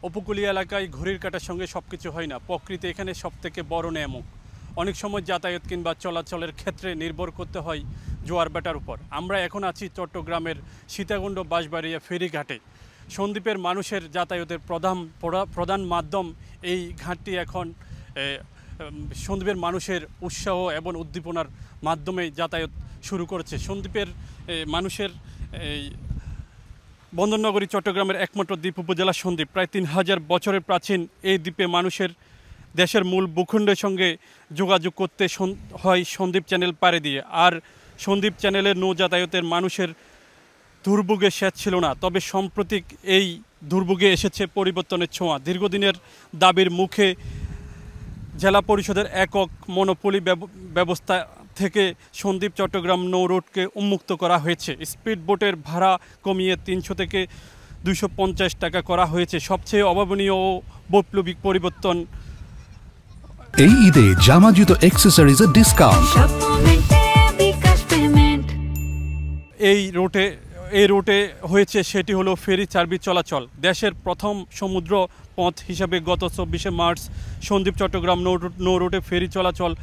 উপকূলীয় এলাকায় ঘড়ির কাঁটার সঙ্গে সব কিছু হয় না। প্রকৃতি এখানে সবথেকে বড় নেয়ামক। অনেক সময় যাতায়াত কিংবা চলাচলের ক্ষেত্রে নির্ভর করতে হয় জোয়ার ভাটার উপর। আমরা এখন আছি চট্টগ্রামের সীতাকুণ্ড বাঁশবাড়িয়া ফেরিঘাটে। সন্দ্বীপের মানুষের যাতায়াতের প্রধান মাধ্যম এই ঘাটটি এখন সন্দ্বীপের মানুষের উৎসাহ এবং উদ্দীপনার মাধ্যমে যাতায়াত শুরু করেছে। সন্দ্বীপের মানুষের এই বন্দরনগরী চট্টগ্রামের একমাত্র দ্বীপ উপজেলা সন্দ্বীপ। প্রায় 3000 বছরের প্রাচীন এই দ্বীপে মানুষের দেশের মূল ভূখণ্ডের সঙ্গে যোগাযোগ করতে হয় সন্দ্বীপ চ্যানেল পাড়ি দিয়ে। আর সন্দ্বীপ চ্যানেলের নৌ যাতায়াতের মানুষের দুর্ভোগে শেষ ছিল না। তবে সাম্প্রতিক এই দুর্ভোগে এসেছে পরিবর্তনের ছোঁয়া। দীর্ঘদিনের দাবির মুখে জেলা পরিষদের একক মনোপলি ব্যবস্থা থেকে সন্দ্বীপ চট্টগ্রাম নৌ রুটকে উন্মুক্ত করা হয়েছে। স্পিড বোটের ভাড়া কমিয়ে 300 থেকে 250 টাকা করা হয়েছে। সবচেয়ে অভাবনীয় ও বৈপ্লবিক পরিবর্তন, এই ঈদে জামা জুতো অ্যাকসেসরিজের ডিসকাউন্ট। এই রুটে হয়েছে সেটি হলো ফেরি সার্ভিস চলাচল। দেশের প্রথম সমুদ্র পথ হিসাবে গত 24শে মার্চ সন্দ্বীপ চট্টগ্রাম নৌ রুটে ফেরি চলাচল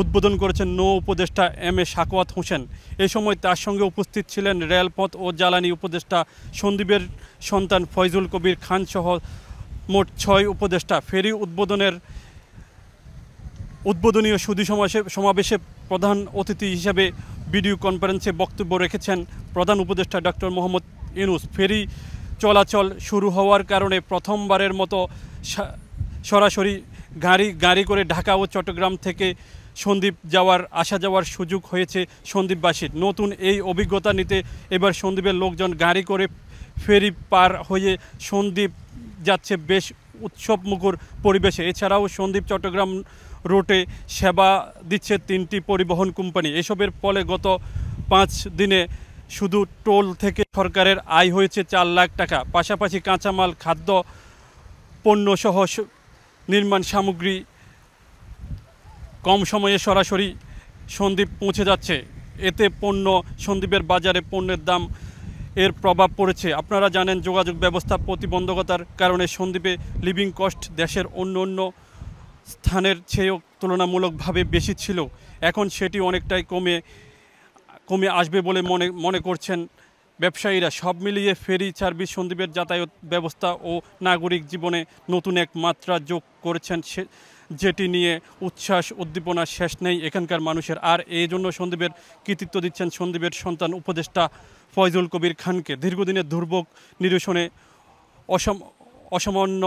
উদ্বোধন করেছেন নৌ উপদেষ্টা এম.এ. সাখাওয়াত হোসেন। এ সময় তার সঙ্গে উপস্থিত ছিলেন রেলপথ ও জ্বালানি উপদেষ্টা সন্দ্বীপের সন্তান ফয়জুল কবির খান সহ মোট 6 উপদেষ্টা। ফেরি উদ্বোধনীয় সুধী সমাবেশে প্রধান অতিথি হিসেবে ভিডিও কনফারেন্সে বক্তব্য রেখেছেন প্রধান উপদেষ্টা ডক্টর মোহাম্মদ ইউনূস। ফেরি চলাচল শুরু হওয়ার কারণে প্রথমবারের মতো সরাসরি গাড়ি করে ঢাকা ও চট্টগ্রাম থেকে সন্দ্বীপ আসা যাওয়ার সুযোগ হয়েছে সন্দ্বীপবাসীর। নতুন এই অভিজ্ঞতা নিতে এবার সন্দ্বীপের লোকজন গাড়ি করে ফেরি পার হয়ে সন্দ্বীপ যাচ্ছে বেশ উৎসবমুখর পরিবেশে। এছাড়াও সন্দ্বীপ চট্টগ্রাম রুটে সেবা দিচ্ছে 3টি পরিবহন কোম্পানি। এসবের ফলে গত 5 দিনে শুধু টোল থেকে সরকারের আয় হয়েছে 4 লাখ টাকা। পাশাপাশি কাঁচামাল, খাদ্য পণ্যসহ নির্মাণ সামগ্রী কম সময়ে সরাসরি সন্দ্বীপ পৌঁছে যাচ্ছে। এতে সন্দ্বীপের বাজারে পণ্যের দাম এর প্রভাব পড়েছে। আপনারা জানেন, যোগাযোগ ব্যবস্থা প্রতিবন্ধকতার কারণে সন্দ্বীপে লিভিং কস্ট দেশের অন্য স্থানের চেয়েও তুলনামূলকভাবে বেশি ছিল। এখন সেটি অনেকটাই কমে আসবে বলে মনে করছেন ব্যবসায়ীরা। সব মিলিয়ে ফেরি সার্ভিস সন্দ্বীপের যাতায়াত ব্যবস্থা ও নাগরিক জীবনে নতুন এক মাত্রা যোগ করেছেন, যেটি নিয়ে উচ্ছ্বাস উদ্দীপনা শেষ নেই এখানকার মানুষের। আর এই জন্য সন্দ্বীপের কৃতিত্ব দিচ্ছেন সন্দ্বীপের সন্তান উপদেষ্টা ফয়জুল কবির খানকে। দীর্ঘদিনের দুর্ভোগ নিরসনে অসামান্য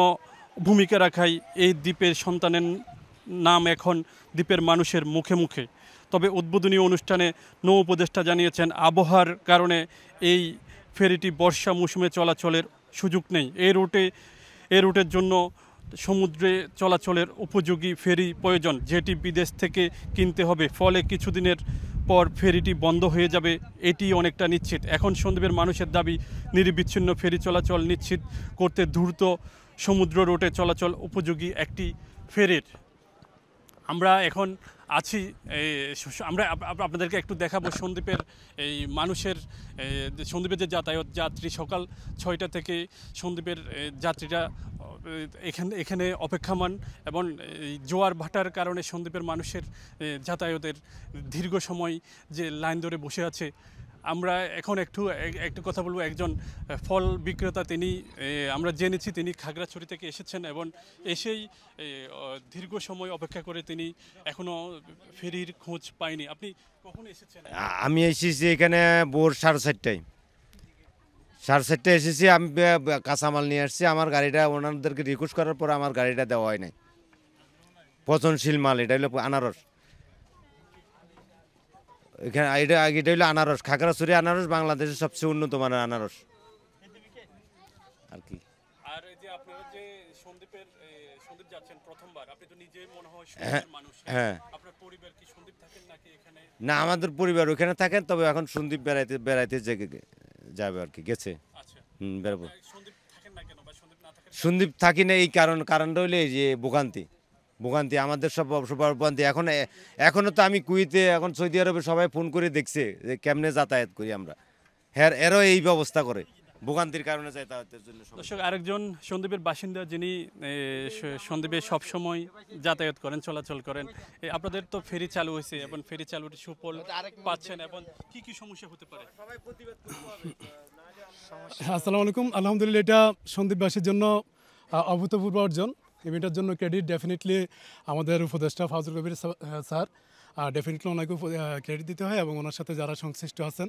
ভূমিকা রাখায় এই দ্বীপের সন্তানের নাম এখন দ্বীপের মানুষের মুখে মুখে। তবে উদ্বোধনী অনুষ্ঠানে নৌ উপদেষ্টা জানিয়েছেন, আবহাওয়ার কারণে এই ফেরিটি বর্ষা মৌসুমে চলাচলের সুযোগ নেই। এই রুটের জন্য সমুদ্রে চলাচলের উপযোগী ফেরি প্রয়োজন, যেটি বিদেশ থেকে কিনতে হবে। ফলে কিছুদিনের পর ফেরিটি বন্ধ হয়ে যাবে, এটি অনেকটা নিশ্চিত। এখন সন্দ্বীপের মানুষের দাবি নিরবিচ্ছিন্ন ফেরি চলাচল নিশ্চিত করতে দ্রুত সমুদ্র রুটে চলাচল উপযোগী একটি ফেরির। আমরা এখন আছি, আমরা আপনাদেরকে একটু দেখাবো সন্দ্বীপের এই মানুষের সন্দ্বীপের যে যাত্রী সকাল 6টা থেকে সন্দ্বীপের যাত্রীরা এখানে অপেক্ষমান এবং জোয়ার ভাটার কারণে সন্দ্বীপের মানুষের যাতায়াতের দীর্ঘ সময় যে লাইন ধরে বসে আছে। আমরা এখন একটু কথা বলবো। একজন ফল বিক্রেতা, আমরা জেনেছি তিনি খাগড়াছড়ি থেকে এসেছেন এবং এসেই দীর্ঘ সময় অপেক্ষা করে তিনি এখনো ফেরির খোঁজ পায়নি। আপনি কখন এসেছেন? আমি এসেছি এখানে ভোর 4:30টায়। 4:30টায় এসেছি। আমি কাঁচামাল নিয়ে আসছি। আমার গাড়িটা ওনাদেরকে রিকোয়েস্ট করার পর আমার গাড়িটা দেওয়া হয় নাই। পচনশীল মাল, এটা হলো আনারস। এখানে এটা হলো আনারস, খাগড়াছড়ি আনারস বাংলাদেশের সবচেয়ে উন্নত মানের আনারস আর কি। আর এই যে আপনারা যে সন্দ্বীপ যাচ্ছেন প্রথমবার, আপনি তো নিজে মনে হয় সন্দ্বীপের মানুষ। হ্যাঁ। আপনার পরিবার কি সন্দ্বীপ থাকেন নাকি এখানে? না, আমাদের পরিবার ওখানে থাকেন, তবে এখন সন্দ্বীপ বেড়াইতে যাবে আর কি, গেছে। আচ্ছা, বেরোবো। সন্দ্বীপ থাকেন না কেন বা সন্দ্বীপ না থাকেন? সন্দ্বীপ থাকি না এই কারণটা হলো এই যে ভোগান্তি আমাদের সবার ভোগান্তি। এখনো তো আমি কুয়েতে, এখন সৌদি আরবে সবাই ফোন করে দেখছে যে কেমনে যাতায়াত করি আমরা। হ্যাঁ, এরও এই ব্যবস্থা করে। ভোগান্তির কারণে যাতায়াতের জন্য সমস্যা। দর্শক, আরেকজন সন্দ্বীপের বাসিন্দা যিনি সন্দ্বীপে সবসময় যাতায়াত করেন, চলাচল করেন। আপনাদের তো ফেরি চালু হয়েছে এবং ফেরি চালুর সুফল পাচ্ছেন, এবং কি কি সমস্যা হতে পারে? আসসালামু আলাইকুম। আলহামদুলিল্লাহ, এটা সন্দ্বীপবাসীর জন্য অভূতপূর্ব অর্জন। ইভেন্টের জন্য ক্রেডিট ডেফিনেটলি আমাদের উপদেষ্টা ফাজল কবির স্যার, ডেফিনেটলি ওনাকে ক্রেডিট দিতে হয় এবং ওনার সাথে যারা সংশ্লিষ্ট আছেন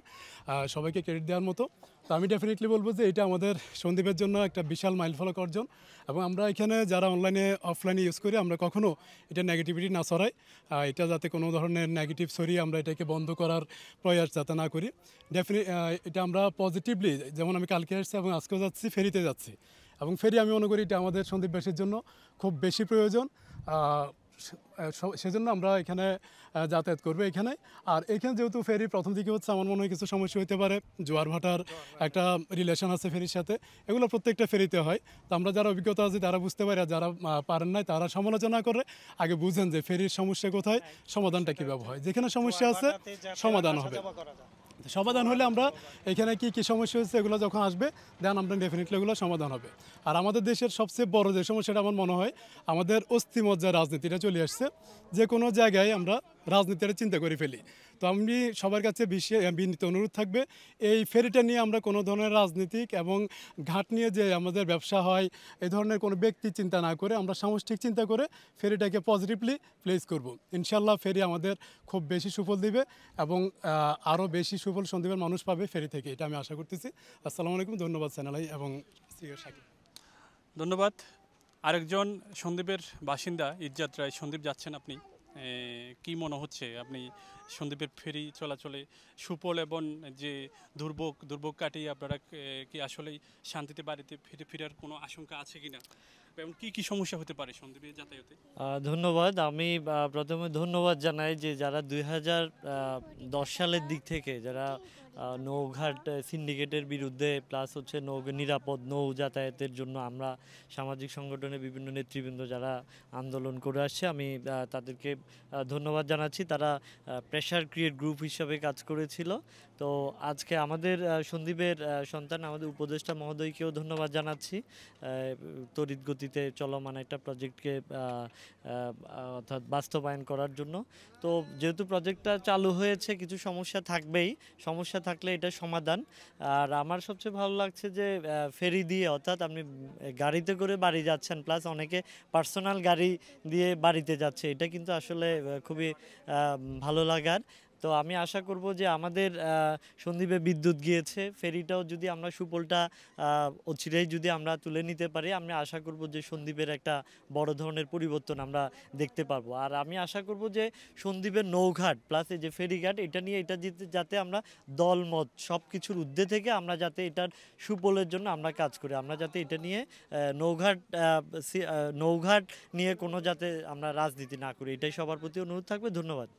সবাইকে ক্রেডিট দেওয়ার মতো। তো আমি ডেফিনেটলি বলবো যে এটা আমাদের সন্দ্বীপের জন্য একটা বিশাল মাইলফলক অর্জন, এবং আমরা এখানে যারা অনলাইনে অফলাইনে ইউজ করি আমরা কখনও এটা নেগেটিভিটি না ছড়াই, এটা যাতে কোনো ধরনের নেগেটিভ ছড়িয়ে আমরা এটাকে বন্ধ করার প্রয়াস যাতে না করি। এটা আমরা পজিটিভলি, যেমন আমি কালকে আসছি এবং আজকেও যাচ্ছি, ফেরিতে যাচ্ছি, এবং ফেরি আমি মনে করি এটা আমাদের সন্দ্বীপবাসীর জন্য খুব বেশি প্রয়োজন। সেজন্য আমরা এখানে যাতায়াত করবো এখানে। আর এখানে যেহেতু ফেরি প্রথম দিকে হচ্ছে, আমার মনে হয় কিছু সমস্যা হতে পারে, জোয়ার ভাটার একটা রিলেশন আছে ফেরির সাথে, এগুলো প্রত্যেকটা ফেরিতে হয়। তো আমরা যারা অভিজ্ঞতা আছে তারা বুঝতে পারি, আর যারা পারেন নাই তারা সমালোচনা করে আগে বুঝেন যে ফেরির সমস্যা কোথায়, সমাধানটা কীভাবে হয়। যেখানে সমস্যা আছে সমাধান হবে, সমাধান হলে আমরা এখানে কি কি সমস্যা হচ্ছে এগুলো যখন আসবে দেন আমরা ডেফিনেটলি এগুলো সমাধান হবে। আর আমাদের দেশের সবচেয়ে বড় যে সমস্যাটা আমার মনে হয়, আমাদের অস্থিমজ্জার রাজনীতিটা চলে আসছে। যে কোনো জায়গায় আমরা রাজনীতিটা চিন্তা করে ফেলি। তো আমি সবার কাছে বিনীত অনুরোধ থাকবে, এই ফেরিটা নিয়ে আমরা কোনো ধরনের রাজনীতিক এবং ঘাট নিয়ে যে আমাদের ব্যবসা হয় এই ধরনের কোনো ব্যক্তি চিন্তা না করে আমরা সামষ্টিক চিন্তা করে ফেরিটাকে পজিটিভলি প্লেস করব। ইনশাল্লাহ ফেরি আমাদের খুব বেশি সুফল দিবে এবং আরও বেশি সুফল সন্দ্বীপের মানুষ পাবে ফেরি থেকে, এটা আমি আশা করতেছি। আসসালামু আলাইকুম, ধন্যবাদ চ্যানেলাই এবং সাকিব। ধন্যবাদ। আরেকজন সন্দ্বীপের বাসিন্দা ইজ্জাত রায়, সন্দ্বীপ যাচ্ছেন আপনি, কি মনে হচ্ছে আপনি সন্দ্বীপের ফেরি চলাচলে সুফল এবং যে দুর্ভোগ কাটিয়ে আপনারা কি আসলেই শান্তিতে বাড়িতে ফেরার কোনো আশঙ্কা আছে কিনা, এবং কি কি সমস্যা হতে পারে সন্দ্বীপে যাতায়াতে? ধন্যবাদ। আমি প্রথমে ধন্যবাদ জানাই যে যারা 2010 সালের দিক থেকে যারা নৌঘাট সিন্ডিকেটের বিরুদ্ধে, প্লাস হচ্ছে নিরাপদ নৌ যাতায়াতের জন্য আমরা সামাজিক সংগঠনের বিভিন্ন নেতৃবৃন্দ যারা আন্দোলন করে আসছে, আমি তাদেরকে ধন্যবাদ জানাচ্ছি। তারা প্রেশার ক্রিয়েট গ্রুপ হিসাবে কাজ করেছিল। তো আজকে আমাদের সন্দ্বীপের সন্তান আমাদের উপদেষ্টা মহোদয়কেও ধন্যবাদ জানাচ্ছি তড়িৎ গতিতে চলমান একটা প্রজেক্টকে অর্থাৎ বাস্তবায়ন করার জন্য। তো যেহেতু প্রজেক্টটা চালু হয়েছে, কিছু সমস্যা থাকবেই, সমস্যা থাকলে এটা সমাধান। আর আমার সবচেয়ে ভালো লাগছে যে ফেরি দিয়ে, অর্থাৎ আপনি গাড়িতে করে বাড়ি যাচ্ছেন, প্লাস অনেকে পার্সোনাল গাড়ি দিয়ে বাড়িতে যাচ্ছে, এটা কিন্তু আসলে খুবই ভালো লাগার। তো আমি আশা করব যে আমাদের সন্দ্বীপে বিদ্যুৎ গিয়েছে, ফেরিটাও যদি আমরা সুফলটা অচিরেই যদি আমরা তুলে নিতে পারি, আমি আশা করব যে সন্দ্বীপের একটা বড় ধরনের পরিবর্তন আমরা দেখতে পারবো। আর আমি আশা করব যে সন্দ্বীপের নৌঘাট প্লাস এই যে ফেরিঘাট, এটা নিয়ে এটা যাতে আমরা দলমত সব কিছুর ঊর্ধ্বে থেকে আমরা যাতে এটার সুফলের জন্য আমরা কাজ করি, আমরা যাতে এটা নিয়ে নৌঘাট নিয়ে কোনো যাতে আমরা রাজনীতি না করি, এটাই সবার প্রতি অনুরোধ থাকবে। ধন্যবাদ।